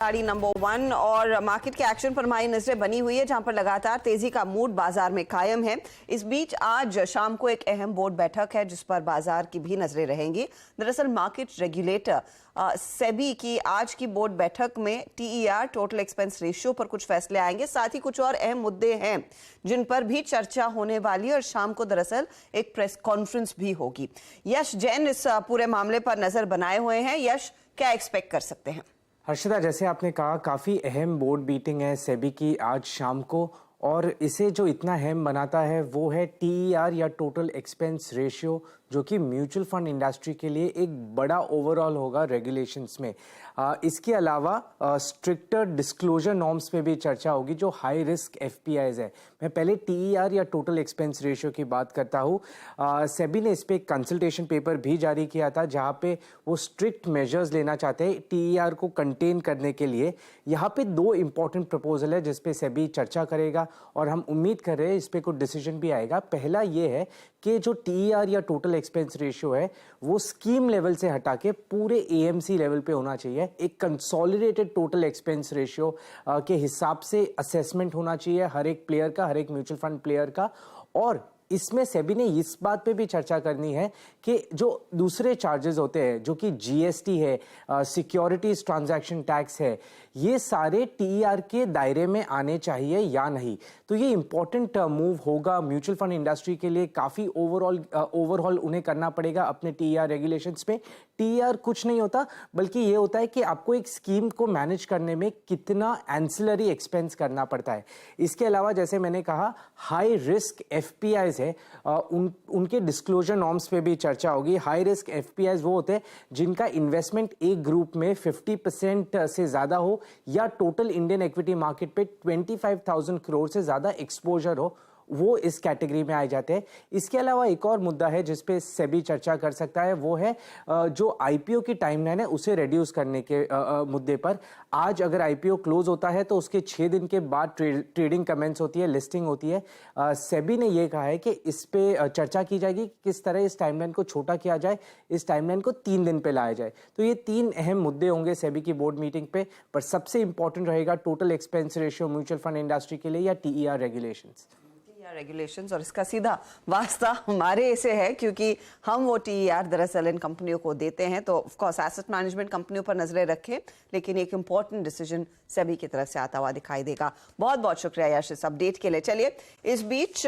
गाड़ी नंबर 1 और मार्केट के एक्शन पर हमारी नजरें बनी हुई है, जहां पर लगातार तेजी का मूड बाजार में कायम है। इस बीच आज शाम को एक अहम बोर्ड बैठक है जिस पर बाजार की भी नजरें रहेंगी। दरअसल मार्केट रेगुलेटर सेबी की आज की बोर्ड बैठक में टीईआर टोटल एक्सपेंस रेशियो पर कुछ फैसले आएंगे। साथ ही कुछ और अहम मुद्दे हैं जिन पर भी चर्चा होने वाली है और शाम को दरअसल एक प्रेस कॉन्फ्रेंस भी होगी। यश जैन इस पूरे मामले पर नजर बनाए हुए हैं। यश, क्या एक्सपेक्ट कर सकते हैं? हर्षिता, जैसे आपने कहा, काफ़ी अहम बोर्ड मीटिंग है सेबी की आज शाम को, और इसे जो इतना अहम बनाता है वो है टीईआर या टोटल एक्सपेंस रेशियो, जो कि म्यूचुअल फंड इंडस्ट्री के लिए एक बड़ा ओवरऑल होगा रेगुलेशंस में। इसके अलावा स्ट्रिक्टर डिस्क्लोजर नॉर्म्स पे भी चर्चा होगी जो हाई रिस्क एफपीआईज है। मैं पहले टीईआर या टोटल एक्सपेंस रेशियो की बात करता हूँ। सेबी ने इस पे एक कंसल्टेशन पेपर भी जारी किया था जहाँ पे वो स्ट्रिक्ट मेजर्स लेना चाहते हैं टीईआर को कंटेन करने के लिए। यहाँ पे दो इंपॉर्टेंट प्रपोजल है जिसपे सेबी चर्चा करेगा और हम उम्मीद कर रहे हैं इस पे कोई डिसीजन भी आएगा। पहला ये है कि जो टीईआर या टोटल एक्सपेंस रेशियो है वो स्कीम लेवल से हटा के पूरे एएमसी लेवल पे होना चाहिए। एक कंसोलिडेटेड टोटल एक्सपेंस रेशियो के हिसाब से असेसमेंट होना चाहिए हर एक प्लेयर का, हर एक म्यूचुअल फंड प्लेयर का। और इसमें सेबी ने इस बात पे भी चर्चा करनी है कि जो दूसरे चार्जेस होते हैं, जो कि जीएसटी है, सिक्योरिटीज ट्रांजैक्शन टैक्स है, ये सारे टीईआर के दायरे में आने चाहिए या नहीं। तो ये इंपॉर्टेंट मूव होगा म्यूचुअल फंड इंडस्ट्री के लिए। काफ़ी ओवरऑल उन्हें करना पड़ेगा अपने टीईआर रेगुलेशंस में। टीईआर कुछ नहीं होता, बल्कि ये होता है कि आपको एक स्कीम को मैनेज करने में कितना एंसिलरी एक्सपेंस करना पड़ता है। इसके अलावा जैसे मैंने कहा, हाई रिस्क एफपीआईज है, उनके डिस्क्लोजर नॉर्म्स पे भी चर्चा होगी। हाई रिस्क एफपीआईज वो होते हैं जिनका इन्वेस्टमेंट एक ग्रुप में 50% से ज्यादा हो या टोटल इंडियन इक्विटी मार्केट पे 25,000 करोड़ से ज्यादा एक्सपोजर हो, वो इस कैटेगरी में आए जाते हैं। इसके अलावा एक और मुद्दा है जिसपे सेबी चर्चा कर सकता है, वो है जो आईपीओ की टाइमलाइन है उसे रिड्यूस करने के मुद्दे पर। आज अगर आईपीओ क्लोज होता है तो उसके 6 दिन के बाद ट्रेडिंग कमेंस होती है, लिस्टिंग होती है। सेबी ने यह कहा है कि इस पे चर्चा की जाएगी कि किस तरह इस टाइमलाइन को छोटा किया जाए, इस टाइमलाइन को 3 दिन पे लाया जाए। तो ये 3 अहम मुद्दे होंगे सेबी की बोर्ड मीटिंग पे, पर सबसे इंपॉर्टेंट रहेगा total expense ratio mutual fund industry के लिए या टीईआर रेगुलेशंस। रेगुलेशंस, और इसका सीधा वास्ता हमारे से है क्योंकि हम वो टीईआर दरअसल इन कंपनियों को देते हैं। तो ऑफ कोर्स एसेट मैनेजमेंट कंपनियों पर नजरें रखें, लेकिन एक इंपॉर्टेंट डिसीजन सेबी की तरफ से आता हुआ दिखाई देगा। बहुत बहुत शुक्रिया यश इस अपडेट के लिए। चलिए, इस बीच